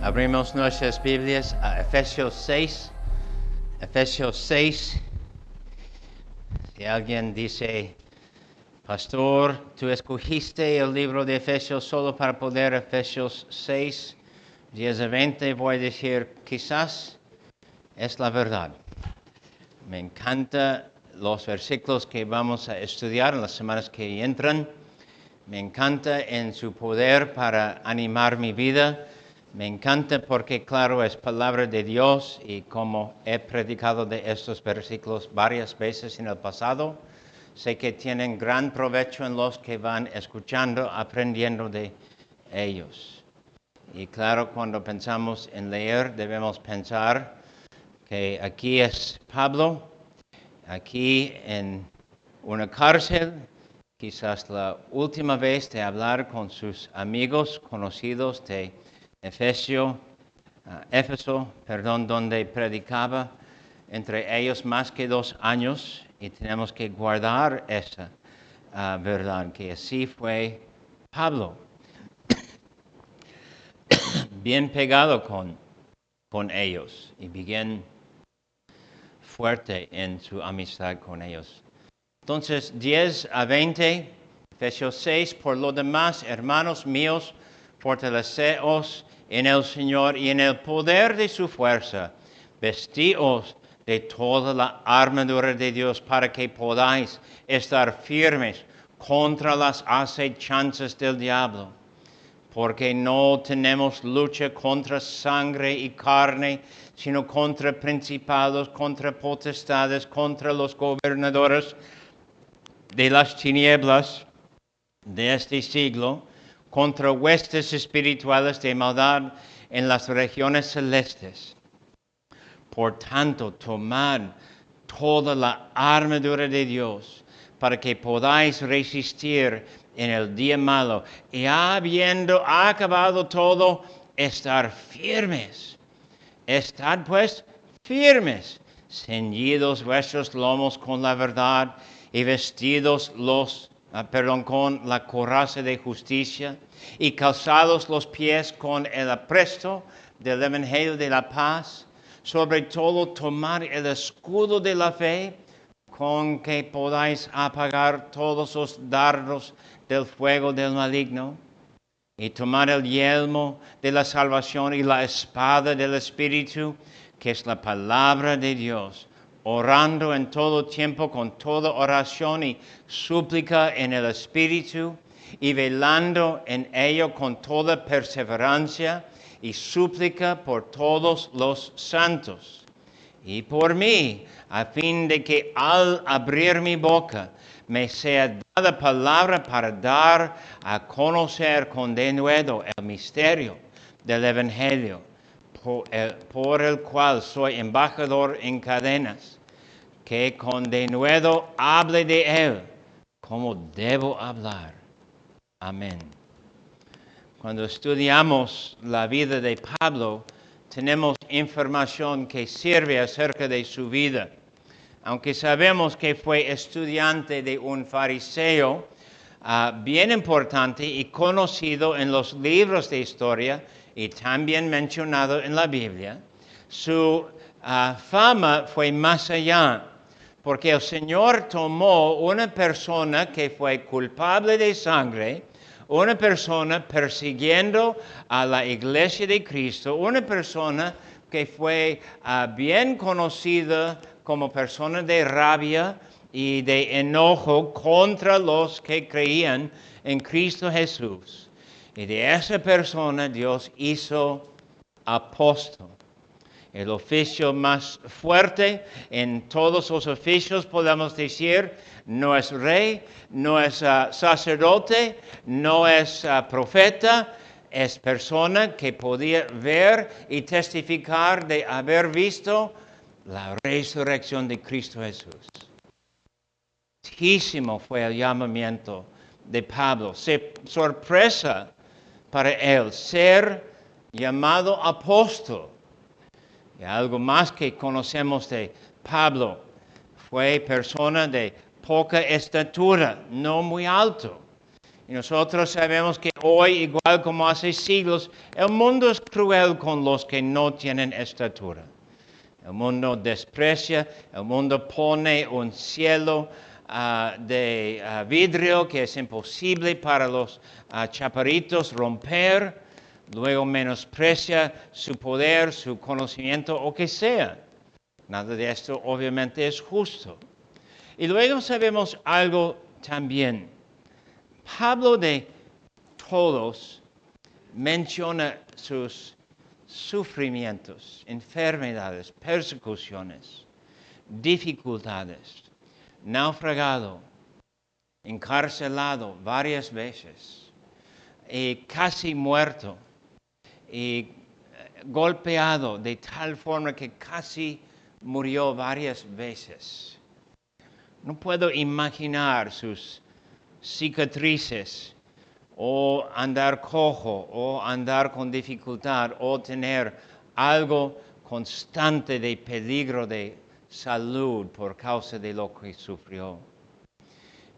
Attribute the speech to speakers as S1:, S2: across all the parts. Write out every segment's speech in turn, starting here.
S1: Abrimos nuestras Biblias a Efesios 6. Efesios 6. Si alguien dice, Pastor, tú escogiste el libro de Efesios solo para poder Efesios 6, 10 a 20, voy a decir, quizás es la verdad. Me encantan los versículos que vamos a estudiar en las semanas que entran. Me encanta en su poder para animar mi vida. Me encanta porque, claro, es palabra de Dios y como he predicado de estos versículos varias veces en el pasado, sé que tienen gran provecho en los que van escuchando, aprendiendo de ellos. Y claro, cuando pensamos en leer, debemos pensar que aquí es Pablo, aquí en una cárcel, quizás la última vez de hablar con sus amigos conocidos de Éfeso, donde predicaba, entre ellos más que 2 años, y tenemos que guardar esa verdad, que así fue Pablo, bien pegado con ellos y bien fuerte en su amistad con ellos. Entonces, 10 a 20, Efesios 6, por lo demás, hermanos míos, fortaleceos en el Señor y en el poder de su fuerza. Vestíos de toda la armadura de Dios para que podáis estar firmes contra las acechanzas del diablo. Porque no tenemos lucha contra sangre y carne, sino contra principados, contra potestades, contra los gobernadores de las tinieblas de este siglo, contra huestes espirituales de maldad en las regiones celestes. Por tanto, tomad toda la armadura de Dios para que podáis resistir en el día malo y habiendo acabado todo, estar firmes. Estad pues firmes, ceñidos vuestros lomos con la verdad y vestidos con la coraza de justicia y calzados los pies con el apresto del evangelio de la paz. Sobre todo tomar el escudo de la fe con que podáis apagar todos los dardos del fuego del maligno. Y tomar el yelmo de la salvación y la espada del Espíritu, que es la palabra de Dios, orando en todo tiempo con toda oración y súplica en el Espíritu, y velando en ello con toda perseverancia y súplica por todos los santos. Y por mí, a fin de que al abrir mi boca, me sea dada palabra para dar a conocer con denuedo el misterio del Evangelio, por el cual soy embajador en cadenas, que con denuedo hable de él, como debo hablar. Amén. Cuando estudiamos la vida de Pablo, tenemos información que sirve acerca de su vida. Aunque sabemos que fue estudiante de un fariseo bien importante y conocido en los libros de historia y también mencionado en la Biblia, su fama fue más allá, porque el Señor tomó una persona que fue culpable de sangre, una persona persiguiendo a la iglesia de Cristo, una persona que fue bien conocida como persona de rabia y de enojo contra los que creían en Cristo Jesús. Y de esa persona Dios hizo apóstol. El oficio más fuerte en todos los oficios, podemos decir, no es rey, no es sacerdote, no es profeta, es persona que podía ver y testificar de haber visto la resurrección de Cristo Jesús. Altísimo fue el llamamiento de Pablo. Sorpresa para él ser llamado apóstol. Y algo más que conocemos de Pablo, fue persona de poca estatura, no muy alto. Y nosotros sabemos que hoy, igual como hace siglos, el mundo es cruel con los que no tienen estatura. El mundo desprecia, el mundo pone un cielo de vidrio que es imposible para los chaparritos romper, luego menosprecia su poder, su conocimiento o que sea. Nada de esto obviamente es justo. Y luego sabemos algo también. Pablo de todos menciona sus sufrimientos, enfermedades, persecuciones, dificultades, naufragado, encarcelado varias veces, y casi muerto, y golpeado de tal forma que casi murió varias veces. No puedo imaginar sus cicatrices, o andar cojo, o andar con dificultad, o tener algo constante de peligro de salud por causa de lo que sufrió.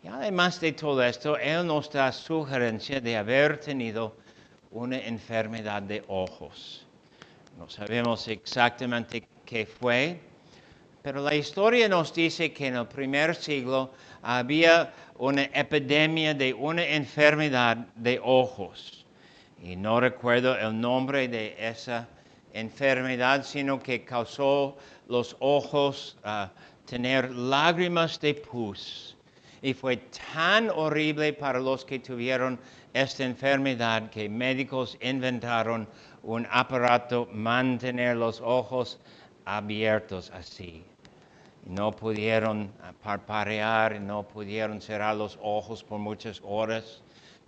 S1: Y además de todo esto, él nos da sugerencia de haber tenido una enfermedad de ojos. No sabemos exactamente qué fue, pero la historia nos dice que en el primer siglo había una epidemia de una enfermedad de ojos. Y no recuerdo el nombre de esa enfermedad, sino que causó los ojos tener lágrimas de pus. Y fue tan horrible para los que tuvieron esta enfermedad que médicos inventaron un aparato mantener los ojos abiertos así. No pudieron parpadear, no pudieron cerrar los ojos por muchas horas.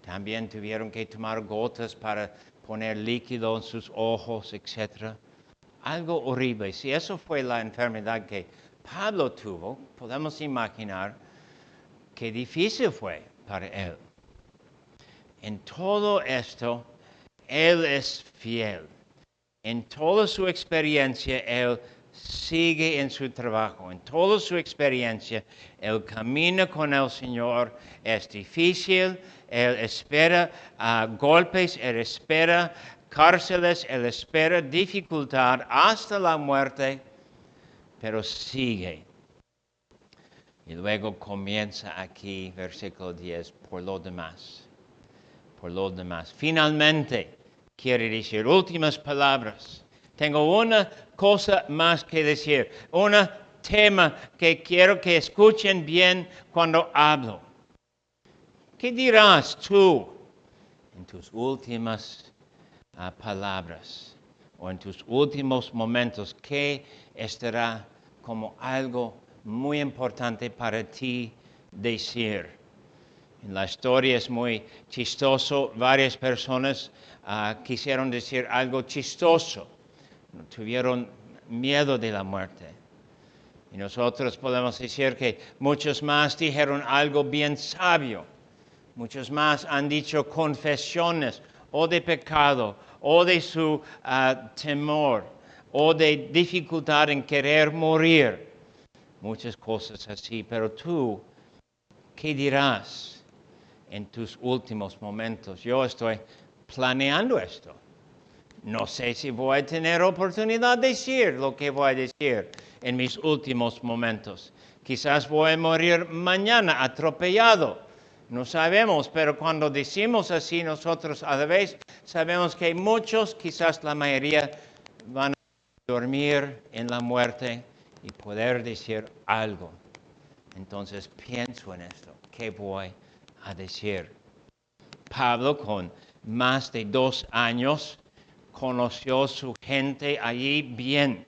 S1: También tuvieron que tomar gotas para poner líquido en sus ojos, etc. Algo horrible. Si eso fue la enfermedad que Pablo tuvo, podemos imaginar qué difícil fue para él. En todo esto, él es fiel. En toda su experiencia, él sigue en su trabajo. En toda su experiencia, él camina con el Señor. Es difícil, él espera golpes, él espera cárceles, él espera dificultad hasta la muerte, pero sigue. Y luego comienza aquí, versículo 10, por lo demás. Por lo demás. Finalmente, quiere decir últimas palabras. Tengo una cosa más que decir, un tema que quiero que escuchen bien cuando hablo. ¿Qué dirás tú en tus últimas palabras o en tus últimos momentos? ¿Qué estará como algo muy importante para ti decir? En la historia es muy chistoso. Varias personas quisieron decir algo chistoso. Tuvieron miedo de la muerte. Y nosotros podemos decir que muchos más dijeron algo bien sabio. Muchos más han dicho confesiones o de pecado o de su temor o de dificultad en querer morir. Muchas cosas así. Pero tú, ¿qué dirás en tus últimos momentos? Yo estoy planeando esto. No sé si voy a tener oportunidad de decir lo que voy a decir en mis últimos momentos. Quizás voy a morir mañana atropellado. No sabemos, pero cuando decimos así nosotros a la vez sabemos que muchos, quizás la mayoría, van a dormir en la muerte y poder decir algo. Entonces pienso en esto. ¿Qué voy a decir? Pablo, con más de 2 años, conoció su gente allí bien.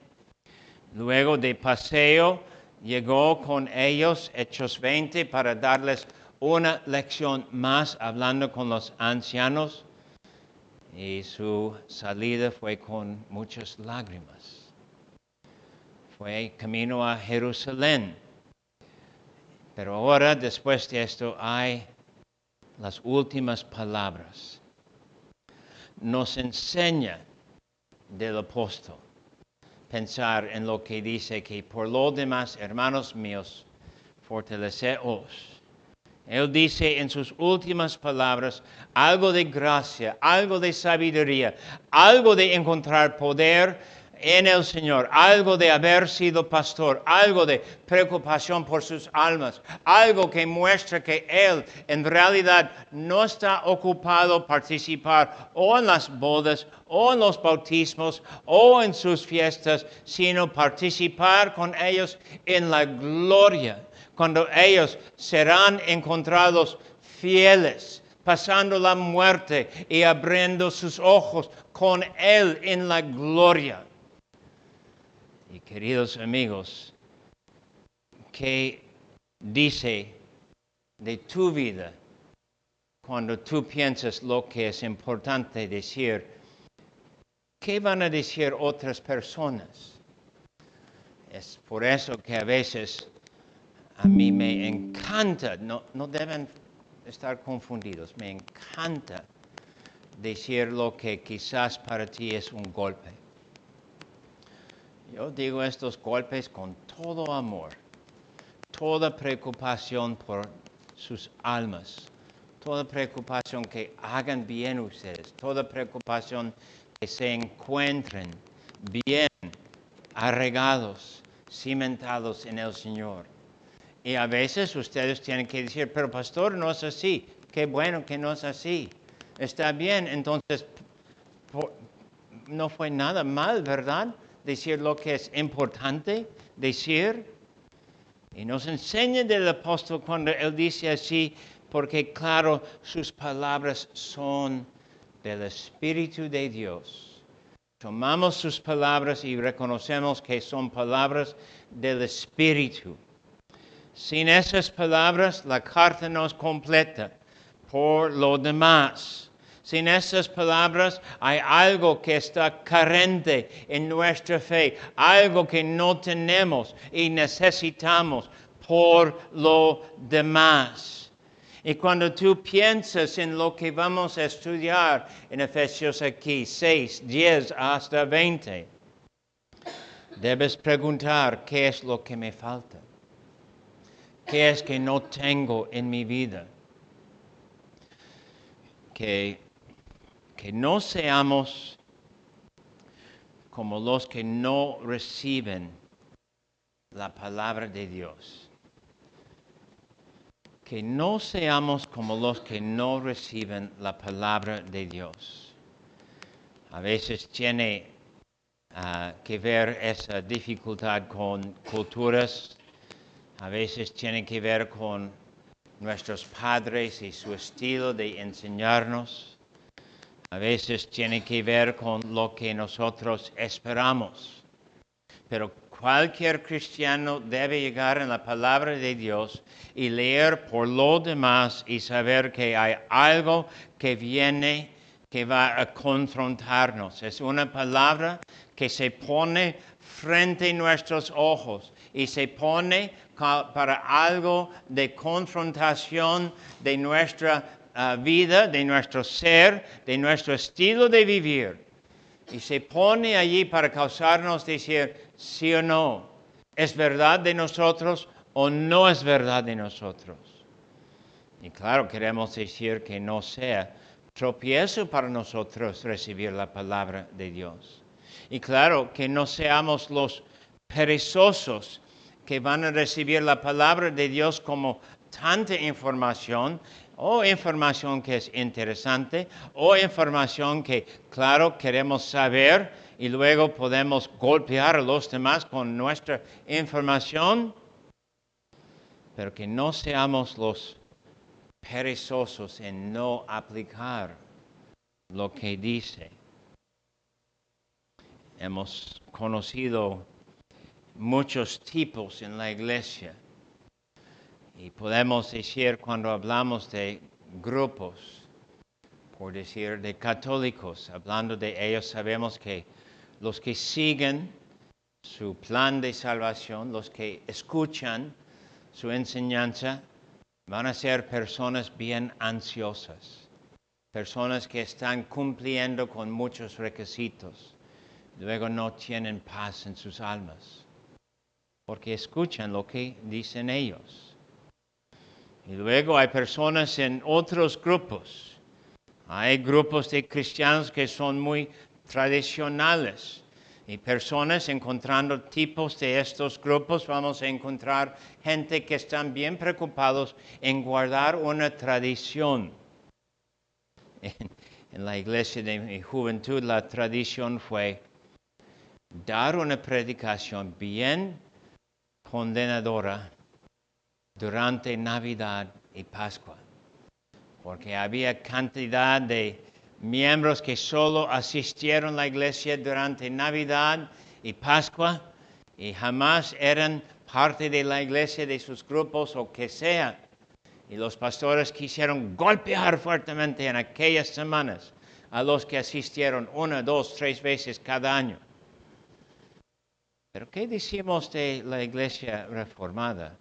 S1: Luego de paseo, llegó con ellos, Hechos 20, para darles una lección más, hablando con los ancianos. Y su salida fue con muchas lágrimas. Fue camino a Jerusalén. Pero ahora, después de esto, hay las últimas palabras. Nos enseña del apóstol pensar en lo que dice que por lo demás, hermanos míos, fortaleceos Él dice en sus últimas palabras algo de gracia, algo de sabiduría, algo de encontrar poder en el Señor, algo de haber sido pastor, algo de preocupación por sus almas, algo que muestra que Él en realidad no está ocupado participar o en las bodas o en los bautismos o en sus fiestas, sino participar con ellos en la gloria, cuando ellos serán encontrados fieles, pasando la muerte y abriendo sus ojos con Él en la gloria. Y queridos amigos, ¿qué dice de tu vida cuando tú piensas lo que es importante decir? ¿Qué van a decir otras personas? Es por eso que a veces a mí me encanta, no deben estar confundidos, me encanta decir lo que quizás para ti es un golpe. Yo digo estos golpes con todo amor, toda preocupación por sus almas, toda preocupación que hagan bien ustedes, toda preocupación que se encuentren bien arraigados, cimentados en el Señor. Y a veces ustedes tienen que decir, pero pastor, no es así. Qué bueno que no es así. Está bien, entonces no fue nada mal, ¿verdad? Decir lo que es importante decir. Y nos enseña del apóstol cuando él dice así, porque claro, sus palabras son del Espíritu de Dios. Tomamos sus palabras y reconocemos que son palabras del Espíritu. Sin esas palabras, la carta no es completa. Por lo demás, sin esas palabras, hay algo que está carente en nuestra fe, algo que no tenemos y necesitamos por lo demás. Y cuando tú piensas en lo que vamos a estudiar en Efesios aquí, 6, 10 hasta 20, debes preguntar, ¿qué es lo que me falta? ¿Qué es que no tengo en mi vida? Que no seamos como los que no reciben la palabra de Dios. Que no seamos como los que no reciben la palabra de Dios. A veces tiene que ver esa dificultad con culturas. A veces tiene que ver con nuestros padres y su estilo de enseñarnos. A veces tiene que ver con lo que nosotros esperamos. Pero cualquier cristiano debe llegar en la palabra de Dios y leer por lo demás y saber que hay algo que viene que va a confrontarnos. Es una palabra que se pone frente a nuestros ojos y se pone para algo de confrontación de nuestra vida, de nuestro ser, de nuestro estilo de vivir. Y se pone allí para causarnos decir sí o no. ¿Es verdad de nosotros o no es verdad de nosotros? Y claro, queremos decir que no sea tropiezo para nosotros recibir la palabra de Dios. Y claro, que no seamos los perezosos que van a recibir la palabra de Dios como tanta información, o información que es interesante, o información que, claro, queremos saber y luego podemos golpear a los demás con nuestra información, pero que no seamos los perezosos en no aplicar lo que dice. Hemos conocido muchos tipos en la iglesia y podemos decir cuando hablamos de grupos, por decir de católicos, hablando de ellos sabemos que los que siguen su plan de salvación, los que escuchan su enseñanza, van a ser personas bien ansiosas, personas que están cumpliendo con muchos requisitos, luego no tienen paz en sus almas, porque escuchan lo que dicen ellos. Y luego hay personas en otros grupos. Hay grupos de cristianos que son muy tradicionales. Y personas encontrando tipos de estos grupos, vamos a encontrar gente que están bien preocupados en guardar una tradición. En la iglesia de mi juventud, la tradición fue dar una predicación bien condenadora durante Navidad y Pascua, porque había cantidad de miembros que solo asistieron a la iglesia durante Navidad y Pascua y jamás eran parte de la iglesia, de sus grupos o que sea. Y los pastores quisieron golpear fuertemente en aquellas semanas a los que asistieron 1, 2, 3 veces cada año. Pero ¿qué decimos de la iglesia reformada?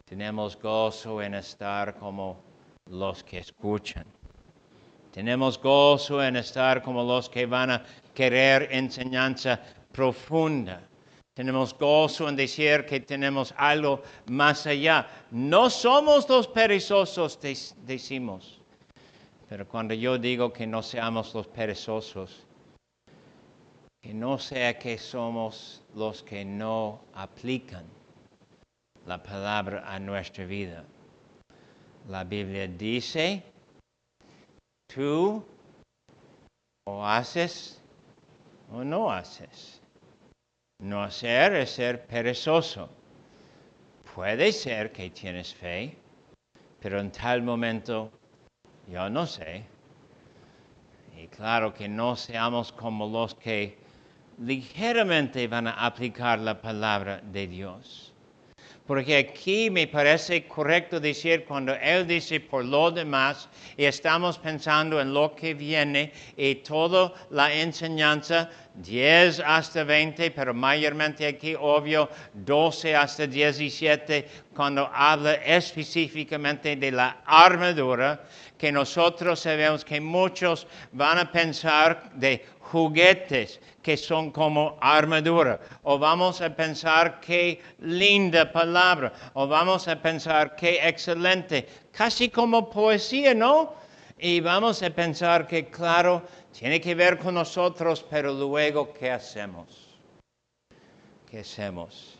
S1: Tenemos gozo en estar como los que escuchan. Tenemos gozo en estar como los que van a querer enseñanza profunda. Tenemos gozo en decir que tenemos algo más allá. No somos los perezosos, decimos. Pero cuando yo digo que no seamos los perezosos, que no sea que somos los que no aplican la palabra a nuestra vida. La Biblia dice, tú o haces o no haces. No hacer es ser perezoso. Puede ser que tienes fe, pero en tal momento yo no sé. Y claro que no seamos como los que ligeramente van a aplicar la palabra de Dios. Porque aquí me parece correcto decir cuando Él dice por lo demás y estamos pensando en lo que viene y toda la enseñanza 10 hasta 20, pero mayormente aquí obvio 12 hasta 17 cuando habla específicamente de la armadura, que nosotros sabemos que muchos van a pensar de juguetes que son como armadura, o vamos a pensar qué linda palabra, o vamos a pensar qué excelente, casi como poesía, ¿no? Y vamos a pensar que claro, tiene que ver con nosotros, pero luego, ¿qué hacemos? ¿Qué hacemos?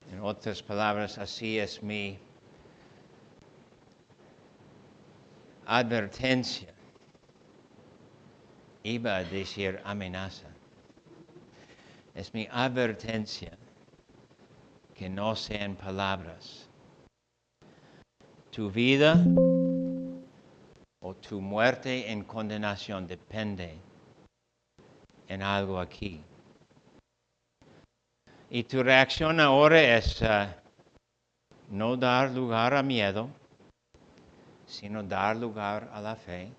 S1: En otras palabras, así es mi advertencia. Iba a decir amenaza. Es mi advertencia que no sean palabras. Tu vida o tu muerte en condenación depende en algo aquí. Y tu reacción ahora es no dar lugar a miedo, sino dar lugar a la fe.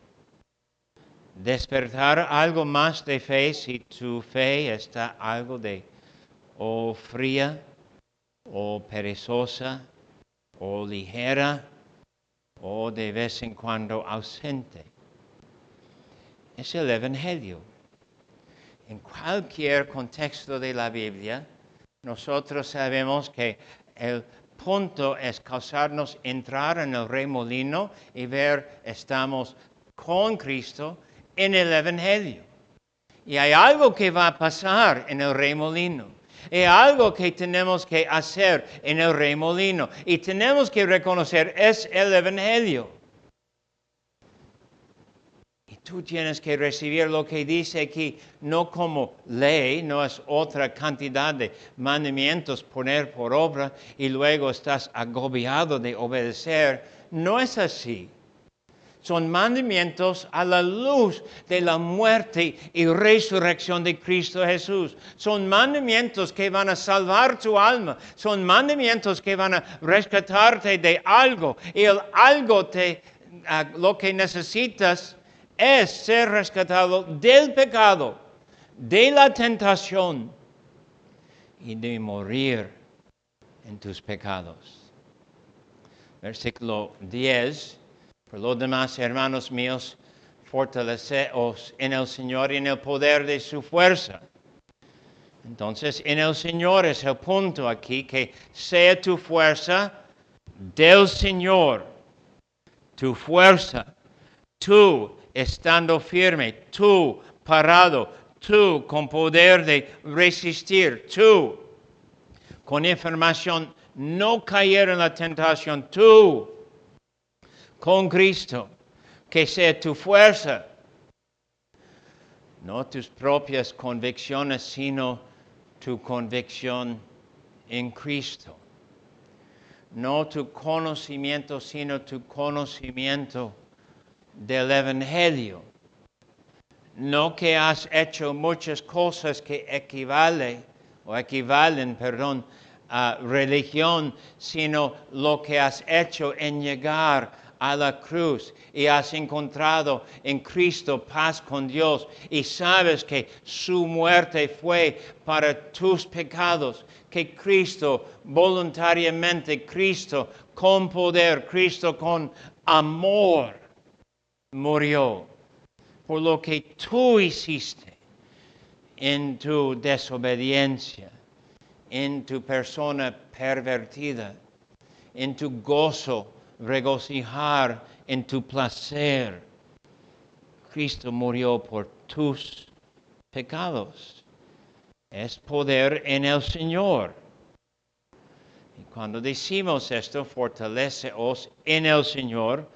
S1: Despertar algo más de fe si tu fe está algo de o fría, o perezosa, o ligera, o de vez en cuando ausente. Es el Evangelio. En cualquier contexto de la Biblia, nosotros sabemos que el punto es causarnos entrar en el remolino y ver estamos con Cristo en el Evangelio. Y hay algo que va a pasar en el remolino. Hay algo que tenemos que hacer en el remolino. Y tenemos que reconocer, es el Evangelio. Y tú tienes que recibir lo que dice aquí, no como ley, no es otra cantidad de mandamientos poner por obra y luego estás agobiado de obedecer. No es así. Son mandamientos a la luz de la muerte y resurrección de Cristo Jesús. Son mandamientos que van a salvar tu alma. Son mandamientos que van a rescatarte de algo. Y el algo lo que necesitas es ser rescatado del pecado, de la tentación y de morir en tus pecados. Versículo 10. Por lo demás, hermanos míos, fortaleceos en el Señor y en el poder de su fuerza. Entonces, en el Señor es el punto aquí, que sea tu fuerza del Señor, tu fuerza, tú estando firme, tú parado, tú con poder de resistir, tú con información, no caer en la tentación, tú con Cristo, que sea tu fuerza, no tus propias convicciones, sino tu convicción en Cristo. No tu conocimiento, sino tu conocimiento del Evangelio. No que has hecho muchas cosas que equivalen, a religión, sino lo que has hecho en llegar a la cruz y has encontrado en Cristo paz con Dios y sabes que su muerte fue para tus pecados, que Cristo voluntariamente, Cristo con poder, Cristo con amor murió por lo que tú hiciste en tu desobediencia, en tu persona pervertida, en tu gozo, regocijar en tu placer. Cristo murió por tus pecados. Es poder en el Señor. Y cuando decimos esto, fortaleceos en el Señor,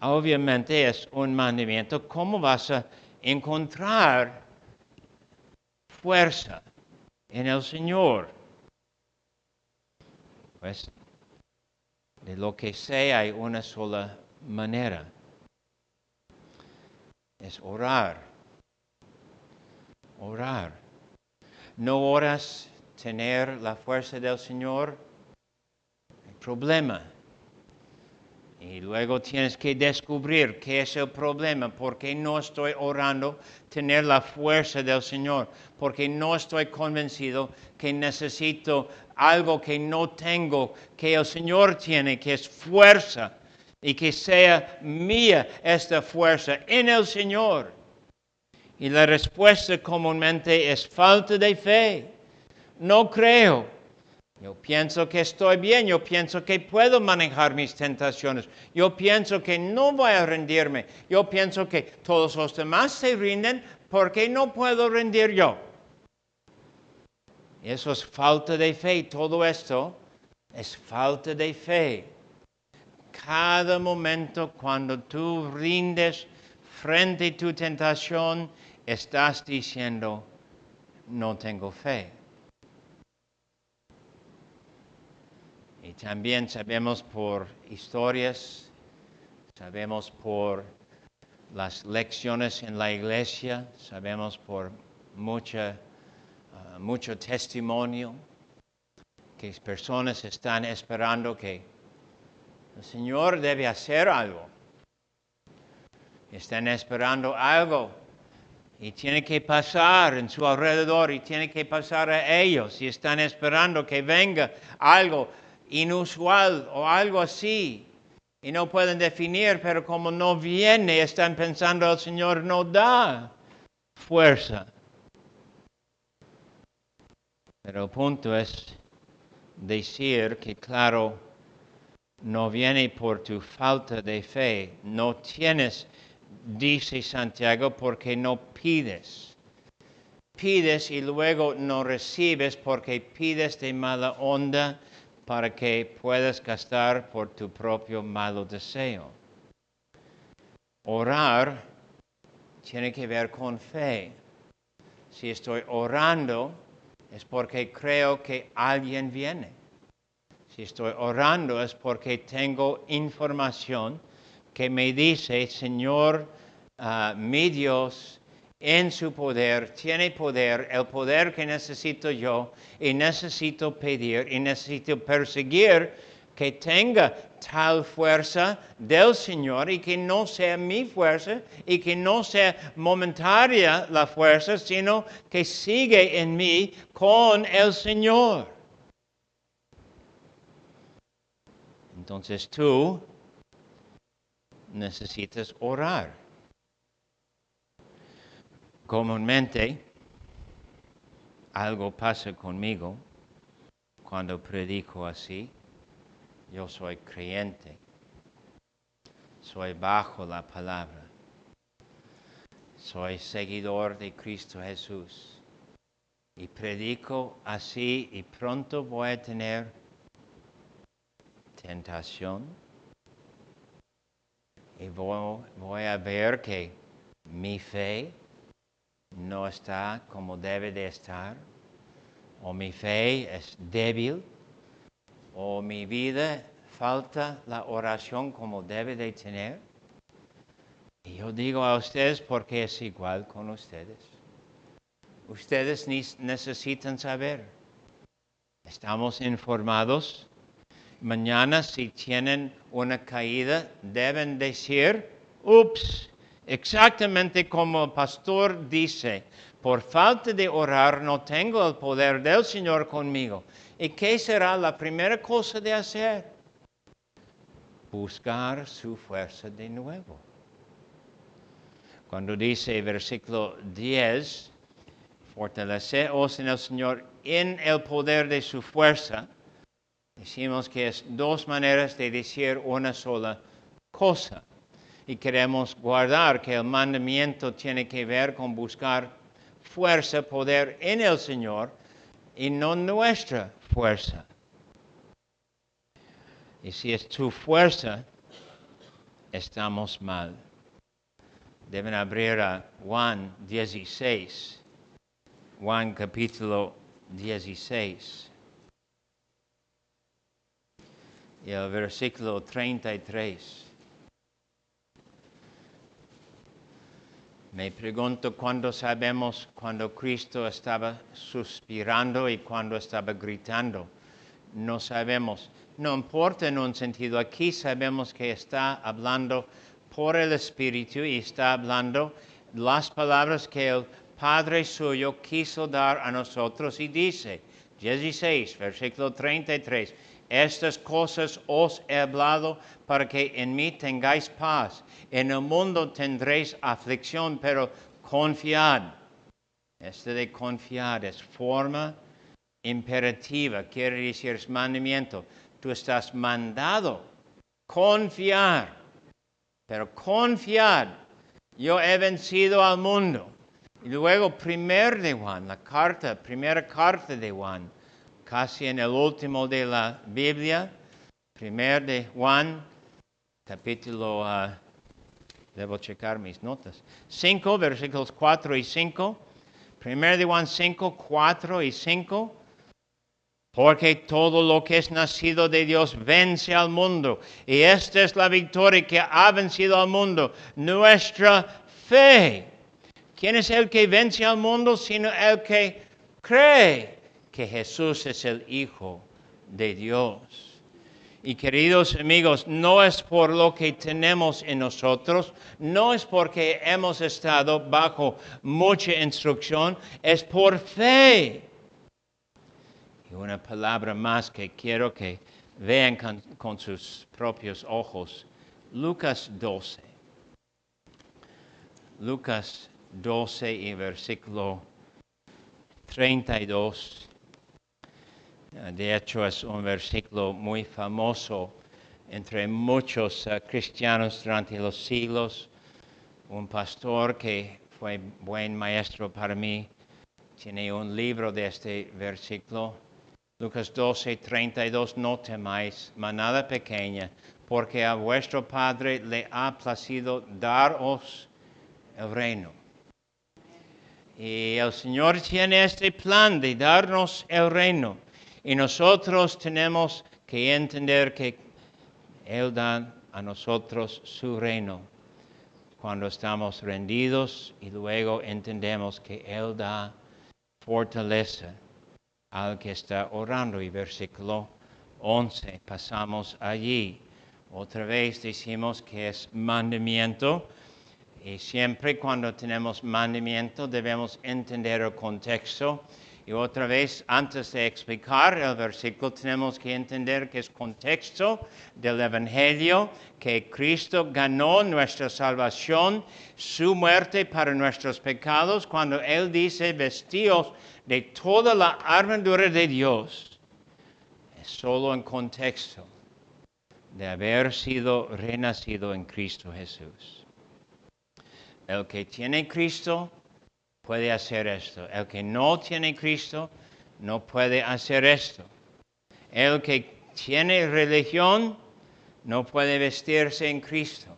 S1: obviamente es un mandamiento. ¿Cómo vas a encontrar fuerza en el Señor? Pues de lo que sé hay una sola manera. Es orar. Orar. No oras tener la fuerza del Señor, hay problema. Y luego tienes que descubrir qué es el problema, por qué no estoy orando tener la fuerza del Señor, porque no estoy convencido que necesito algo que no tengo, que el Señor tiene, que es fuerza, y que sea mía esta fuerza en el Señor. Y la respuesta comúnmente es falta de fe. No creo. Yo pienso que estoy bien, yo pienso que puedo manejar mis tentaciones, yo pienso que no voy a rendirme, yo pienso que todos los demás se rinden, ¿por qué no puedo rendir yo? Eso es falta de fe, todo esto es falta de fe. Cada momento cuando tú rindes frente a tu tentación, estás diciendo, no tengo fe. Y también sabemos por historias, sabemos por las lecciones en la iglesia, sabemos por mucho testimonio que personas están esperando que el Señor debe hacer algo. Están esperando algo y tiene que pasar en su alrededor y tiene que pasar a ellos y están esperando que venga algo inusual o algo así. Y no pueden definir, pero como no viene, están pensando el Señor no da fuerza. Pero el punto es decir que, claro, no viene por tu falta de fe. No tienes, dice Santiago, porque no pides. Pides y luego no recibes porque pides de mala onda para que puedas gastar por tu propio malo deseo. Orar tiene que ver con fe. Si estoy orando es porque creo que alguien viene. Si estoy orando es porque tengo información que me dice, Señor, mi Dios, en su poder, tiene poder, el poder que necesito yo, y necesito pedir, y necesito perseguir que tenga tal fuerza del Señor y que no sea mi fuerza y que no sea momentaria la fuerza, sino que sigue en mí con el Señor. Entonces tú necesitas orar. Comúnmente algo pasa conmigo cuando predico así. Yo soy creyente. Soy bajo la palabra. Soy seguidor de Cristo Jesús. Y predico así y pronto voy a tener tentación. Y voy a ver que mi fe no está como debe de estar. O mi fe es débil. O mi vida falta la oración como debe de tener. Y yo digo a ustedes porque es igual con ustedes. Ustedes necesitan saber. Estamos informados. Mañana si tienen una caída, deben decir, ups, exactamente como el pastor dice, por falta de orar no tengo el poder del Señor conmigo. ¿Y qué será la primera cosa de hacer? Buscar su fuerza de nuevo. Cuando dice versículo 10, fortaleceos en el Señor en el poder de su fuerza. Decimos que es dos maneras de decir una sola cosa. Y queremos guardar que el mandamiento tiene que ver con buscar fuerza, poder en el Señor y no nuestra fuerza. Y si es tu fuerza, estamos mal. Deben abrir a Juan 16. Juan capítulo 16. Y el versículo 33. Me pregunto cuándo sabemos cuando Cristo estaba suspirando y cuándo estaba gritando. No sabemos. No importa en un sentido. Aquí sabemos que está hablando por el Espíritu y está hablando las palabras que el Padre suyo quiso dar a nosotros y dice, 16, versículo 33, estas cosas os he hablado para que en mí tengáis paz. En el mundo tendréis aflicción, pero confiad. Este de confiar es forma imperativa, quiere decir es mandamiento. Tú estás mandado confiar. Pero confiad, yo he vencido al mundo. Y luego, primera carta de Juan, casi en el último de la Biblia, primer de Juan, capítulo, debo checar mis notas, 5, versículos 4 y 5, primer de Juan 5, 4 y 5, porque todo lo que es nacido de Dios vence al mundo. Y esta es la victoria que ha vencido al mundo, nuestra fe. ¿Quién es el que vence al mundo sino el que cree que Jesús es el Hijo de Dios? Y queridos amigos, no es por lo que tenemos en nosotros, no es porque hemos estado bajo mucha instrucción, es por fe. Y una palabra más que quiero que vean con sus propios ojos. Lucas 12. Lucas 12 y versículo 32. De hecho, es un versículo muy famoso entre muchos cristianos durante los siglos. Un pastor que fue buen maestro para mí tiene un libro de este versículo. Lucas 12, 32, no temáis, manada pequeña, porque a vuestro Padre le ha placido daros el reino. Y el Señor tiene este plan de darnos el reino. Y nosotros tenemos que entender que Él da a nosotros su reino cuando estamos rendidos y luego entendemos que Él da fortaleza al que está orando. Y versículo 11, pasamos allí. Otra vez decimos que es mandamiento. Y siempre cuando tenemos mandamiento debemos entender el contexto. Y otra vez, antes de explicar el versículo, tenemos que entender que es contexto del Evangelio, que Cristo ganó nuestra salvación, su muerte para nuestros pecados, cuando Él dice, vestíos de toda la armadura de Dios. Es solo en contexto de haber sido renacido en Cristo Jesús. El que tiene Cristo puede hacer esto. El que no tiene Cristo no puede hacer esto. El que tiene religión no puede vestirse en Cristo.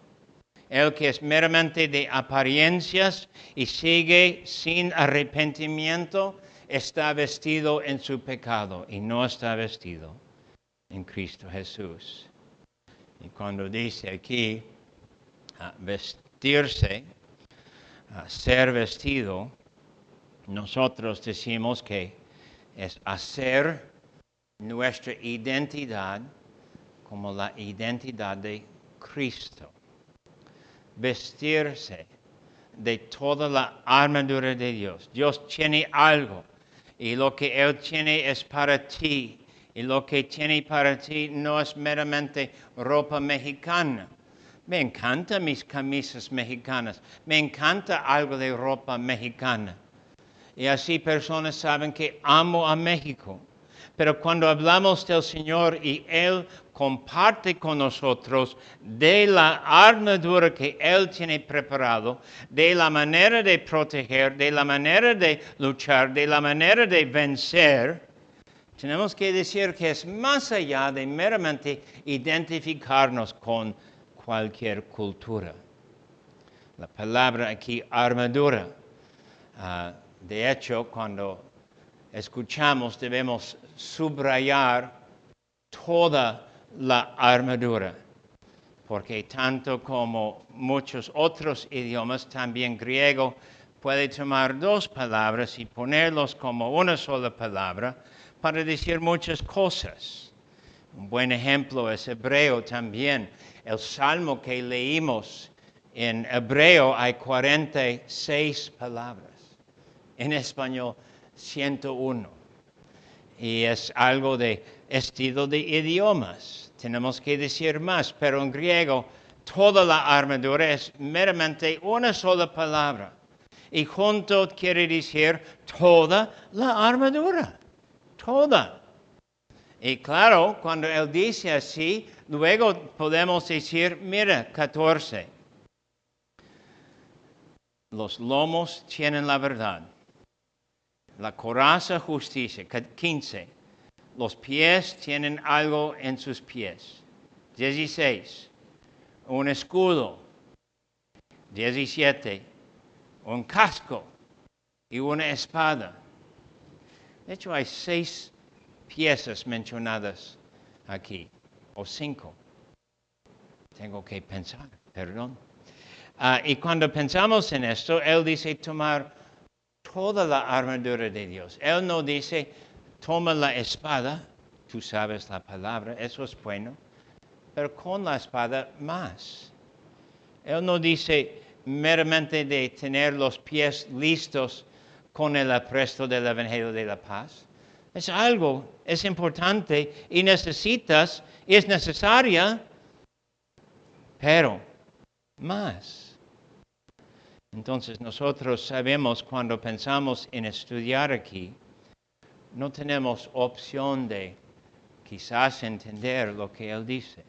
S1: El que es meramente de apariencias y sigue sin arrepentimiento está vestido en su pecado y no está vestido en Cristo Jesús. Y cuando dice aquí vestirse, ser vestido, nosotros decimos que es hacer nuestra identidad como la identidad de Cristo. Vestirse de toda la armadura de Dios. Dios tiene algo y lo que Él tiene es para ti. Y lo que tiene para ti no es meramente ropa mexicana. Me encantan mis camisas mexicanas. Me encanta algo de ropa mexicana. Y así personas saben que amo a México. Pero cuando hablamos del Señor y Él comparte con nosotros de la armadura que Él tiene preparado, de la manera de proteger, de la manera de luchar, de la manera de vencer, tenemos que decir que es más allá de meramente identificarnos con cualquier cultura. La palabra aquí, armadura. De hecho, cuando escuchamos, debemos subrayar toda la armadura, porque tanto como muchos otros idiomas, también griego puede tomar dos palabras y ponerlos como una sola palabra para decir muchas cosas. Un buen ejemplo es hebreo también. El salmo que leímos en hebreo hay 46 palabras. En español, 101. Y es algo de estilo de idiomas. Tenemos que decir más, pero en griego toda la armadura es meramente una sola palabra. Y junto quiere decir toda la armadura. Toda. Y claro, cuando Él dice así, luego podemos decir, mira, 14. Los lomos tienen la verdad. La coraza, justicia. 15. Los pies tienen algo en sus pies. 16. Un escudo. 17. Un casco y una espada. De hecho, hay 6 piezas mencionadas aquí, o 5. Tengo que pensar, perdón. Y cuando pensamos en esto, Él dice tomar toda la armadura de Dios. Él no dice, toma la espada, tú sabes la palabra, eso es bueno, pero con la espada más. Él no dice meramente de tener los pies listos con el apresto del Evangelio de la paz. Es algo, es importante y necesitas, y es necesaria, pero más. Entonces nosotros sabemos cuando pensamos en estudiar aquí, no tenemos opción de quizás entender lo que Él dice.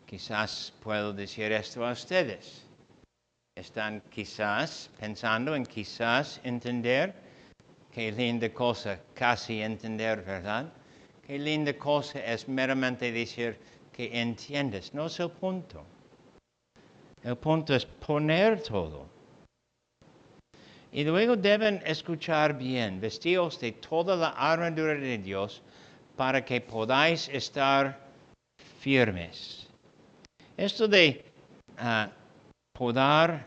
S1: Quizás puedo decir esto a ustedes. Están quizás pensando en quizás entender. Qué linda cosa, casi entender, ¿verdad? Qué linda cosa es meramente decir que entiendes. No es el punto. El punto es poner todo. Y luego deben escuchar bien, vestidos de toda la armadura de Dios para que podáis estar firmes. Esto de poder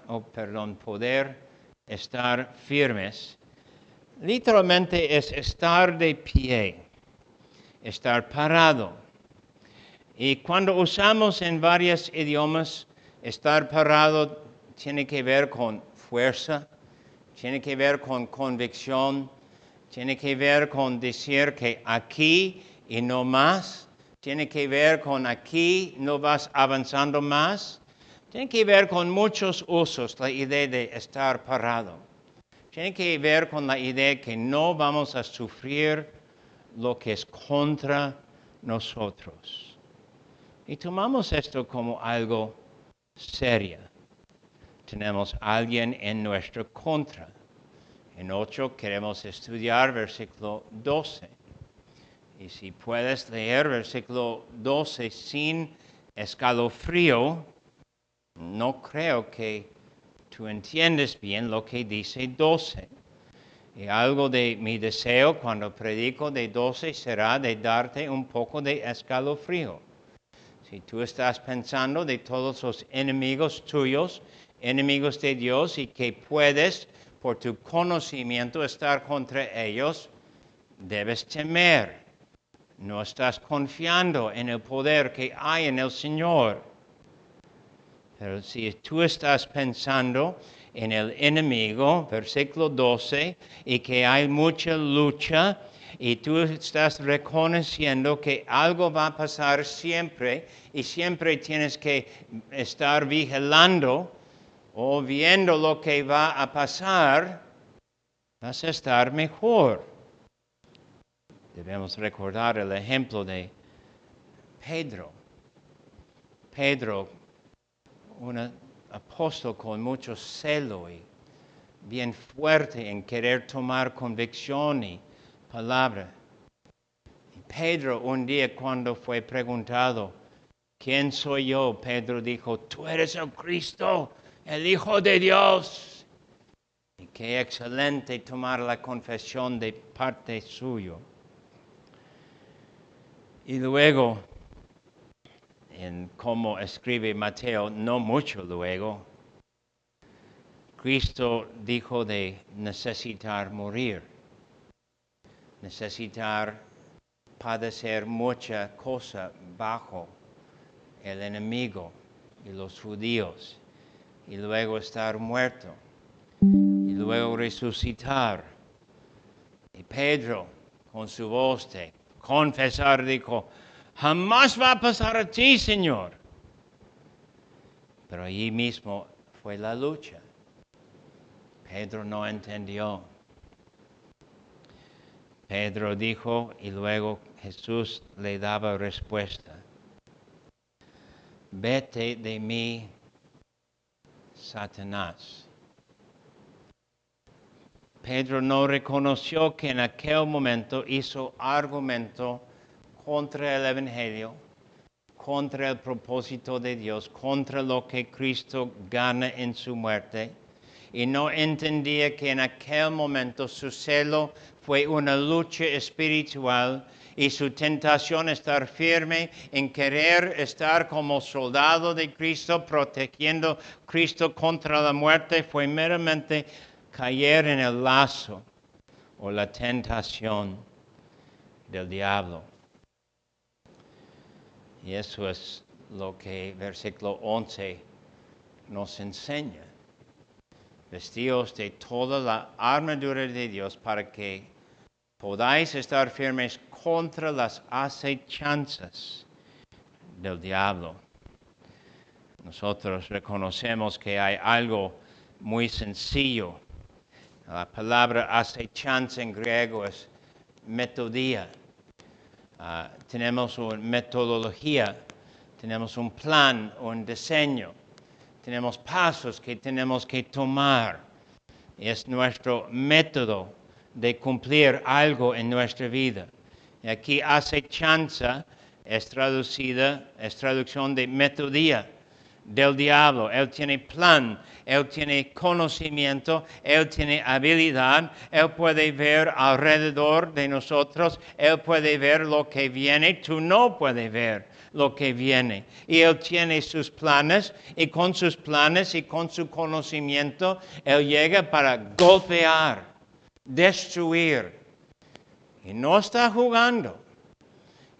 S1: estar firmes, literalmente es estar de pie, estar parado. Y cuando usamos en varios idiomas, estar parado tiene que ver con fuerza, tiene que ver con convicción, Tiene que ver con decir que aquí y no más. Tiene que ver con aquí no vas avanzando más. Tiene que ver con muchos usos la idea de estar parado. Tiene que ver con la idea que no vamos a sufrir lo que es contra nosotros. Y tomamos esto como algo serio. Tenemos a alguien en nuestra contra. En 8 queremos estudiar versículo 12. Y si puedes leer versículo 12 sin escalofrío, no creo que tú entiendes bien lo que dice 12. Y algo de mi deseo cuando predico de 12 será de darte un poco de escalofrío. Si tú estás pensando de todos los enemigos tuyos, enemigos de Dios, y que puedes, por tu conocimiento, estar contra ellos, debes temer. No estás confiando en el poder que hay en el Señor. Pero si tú estás pensando en el enemigo, versículo 12, y que hay mucha lucha, y tú estás reconociendo que algo va a pasar siempre, y siempre tienes que estar vigilando o viendo lo que va a pasar, vas a estar mejor. Debemos recordar el ejemplo de Pedro. Pedro, un apóstol con mucho celo y bien fuerte en querer tomar convicción y palabra. Y Pedro un día cuando fue preguntado, ¿quién soy yo? Pedro dijo, tú eres el Cristo, el Hijo de Dios. Y qué excelente tomar la confesión de parte suyo. Y luego, en como escribe Mateo, no mucho luego, Cristo dijo de necesitar morir, necesitar padecer mucha cosa bajo el enemigo y los judíos, y luego estar muerto, y luego resucitar. Y Pedro, con su voz de confesar, dijo, jamás va a pasar a ti, Señor. Pero allí mismo fue la lucha. Pedro no entendió. Pedro dijo y luego Jesús le daba respuesta. Vete de mí, Satanás. Pedro no reconoció que en aquel momento hizo argumento contra el Evangelio, contra el propósito de Dios, contra lo que Cristo gana en su muerte. Y no entendía que en aquel momento su celo fue una lucha espiritual y su tentación estar firme en querer estar como soldado de Cristo, protegiendo a Cristo contra la muerte, fue meramente caer en el lazo o la tentación del diablo. Y eso es lo que versículo 11 nos enseña. Vestíos de toda la armadura de Dios para que podáis estar firmes contra las acechanzas del diablo. Nosotros reconocemos que hay algo muy sencillo. La palabra acechanza en griego es metodía. Tenemos una metodología, tenemos un plan, un diseño. Tenemos pasos que tenemos que tomar. Es nuestro método de cumplir algo en nuestra vida. Y aquí acechanza es traducción de metodía del diablo. Él tiene plan, él tiene conocimiento, él tiene habilidad, él puede ver alrededor de nosotros, él puede ver lo que viene, tú no puedes ver lo que viene. Y él tiene sus planes, y con sus planes y con su conocimiento, él llega para golpear, destruir. Y no está jugando.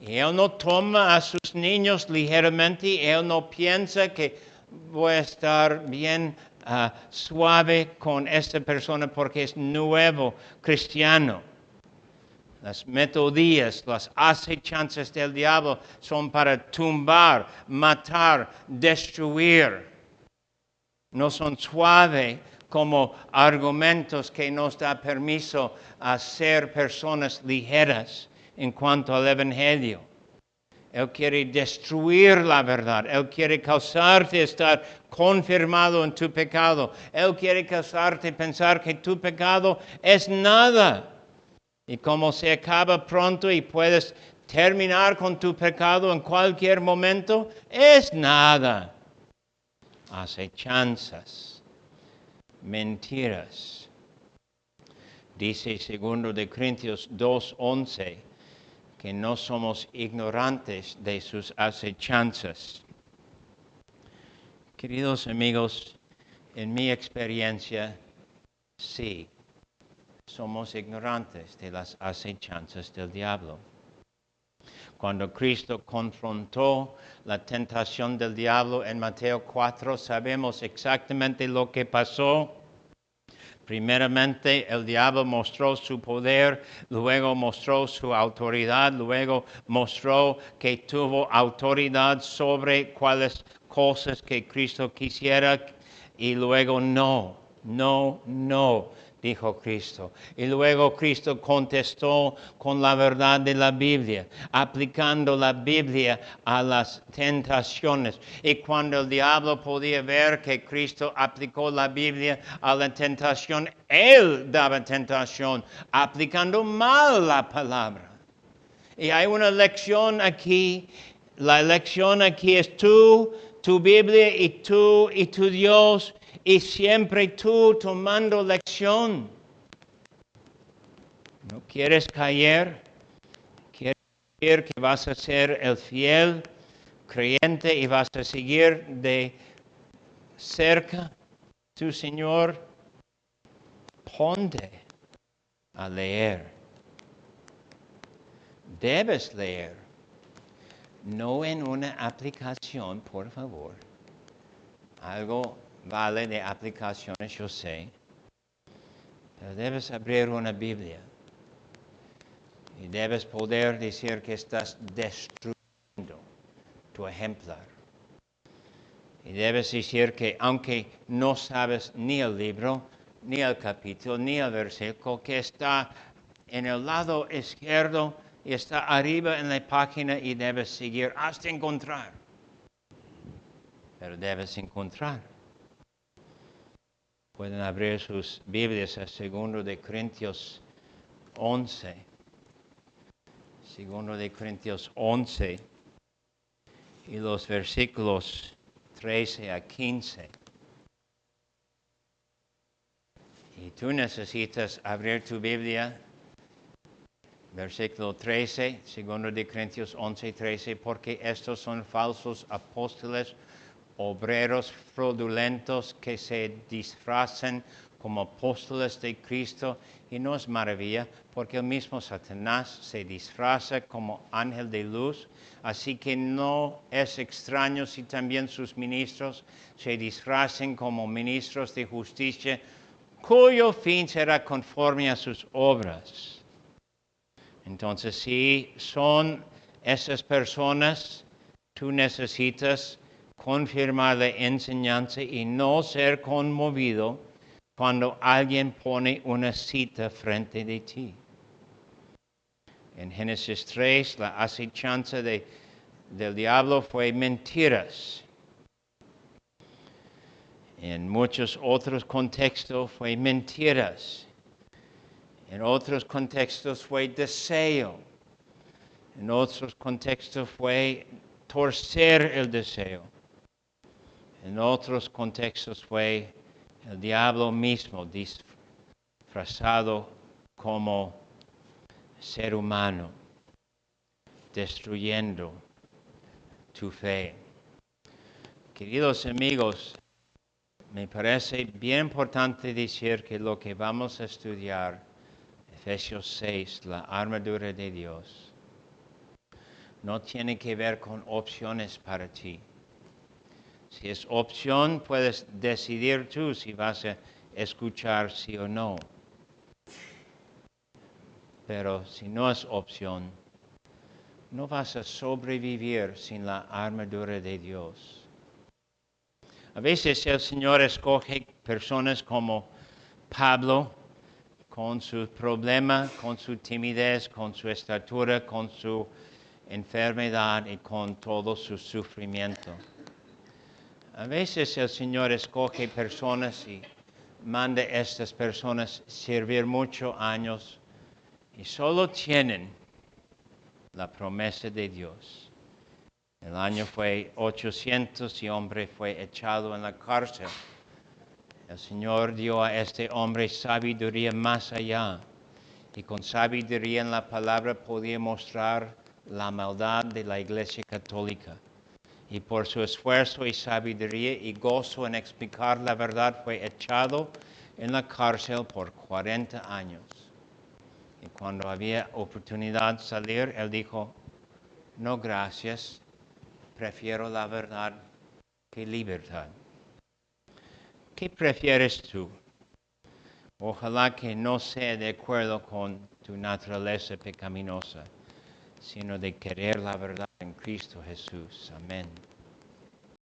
S1: Y él no toma a sus niños ligeramente, y él no piensa que voy a estar bien suave con esta persona porque es nuevo cristiano. Las metodías, las acechanzas del diablo son para tumbar, matar, destruir. No son suaves como argumentos que nos da permiso a ser personas ligeras en cuanto al Evangelio. Él quiere destruir la verdad. Él quiere causarte estar confirmado en tu pecado. Él quiere causarte pensar que tu pecado es nada. Y como se acaba pronto y puedes terminar con tu pecado en cualquier momento, es nada. Acechanzas, mentiras. Dice 2 de Corintios 2:11 que no somos ignorantes de sus acechanzas. Queridos amigos, en mi experiencia, sí, somos ignorantes de las acechanzas del diablo. Cuando Cristo confrontó la tentación del diablo en Mateo 4, sabemos exactamente lo que pasó. Primeramente, el diablo mostró su poder, luego mostró su autoridad, luego mostró que tuvo autoridad sobre cuáles cosas que Cristo quisiera y luego no, dijo Cristo. Y luego Cristo contestó con la verdad de la Biblia, aplicando la Biblia a las tentaciones. Y cuando el diablo podía ver que Cristo aplicó la Biblia a la tentación, él daba tentación, aplicando mal la palabra. Y hay una lección aquí. La lección aquí es tú, tu Biblia y tú y tu Dios. Y siempre tú tomando lección. ¿No quieres caer? ¿Quieres decir que vas a ser el fiel creyente y vas a seguir de cerca tu Señor? Ponte a leer. Debes leer. No en una aplicación, por favor. Algo vale de aplicaciones, yo sé. Pero debes abrir una Biblia. Y debes poder decir que estás destruyendo tu ejemplar. Y debes decir que aunque no sabes ni el libro, ni el capítulo, ni el versículo, que está en el lado izquierdo y está arriba en la página y debes seguir hasta encontrar. Pero debes encontrar. Pueden abrir sus Biblias a 2 de Corintios 11. 2 de Corintios 11 y los versículos 13 a 15. Y tú necesitas abrir tu Biblia, versículo 13, 2 de Corintios 11, 13, porque estos son falsos apóstoles, obreros fraudulentos que se disfrazan como apóstoles de Cristo. Y no es maravilla, porque el mismo Satanás se disfraza como ángel de luz. Así que no es extraño si también sus ministros se disfracen como ministros de justicia, cuyo fin será conforme a sus obras. Entonces, si son esas personas, tú necesitas confirmar la enseñanza y no ser conmovido cuando alguien pone una cita frente de ti. En Génesis 3, la acechanza del diablo fue mentiras. En muchos otros contextos fue mentiras. En otros contextos fue deseo. En otros contextos fue torcer el deseo. En otros contextos fue el diablo mismo disfrazado como ser humano, destruyendo tu fe. Queridos amigos, me parece bien importante decir que lo que vamos a estudiar, Efesios 6, la armadura de Dios, no tiene que ver con opciones para ti. Si es opción, puedes decidir tú si vas a escuchar sí o no. pero si no es opción, no vas a sobrevivir sin la armadura de Dios. A veces el Señor escoge personas como Pablo, con su problema, con su timidez, con su estatura, con su enfermedad y con todo su sufrimiento. A veces el Señor escoge personas y manda a estas personas servir muchos años y solo tienen la promesa de Dios. El año fue 800 y el hombre fue echado en la cárcel. El Señor dio a este hombre sabiduría más allá. Y con sabiduría en la palabra podía mostrar la maldad de la Iglesia Católica. Y por su esfuerzo y sabiduría y gozo en explicar la verdad fue echado en la cárcel por 40 años. Y cuando había oportunidad de salir, él dijo, no gracias, prefiero la verdad que libertad. ¿Qué prefieres tú? Ojalá que no sea de acuerdo con tu naturaleza pecaminosa, sino de querer la verdad en Cristo Jesús. Amén.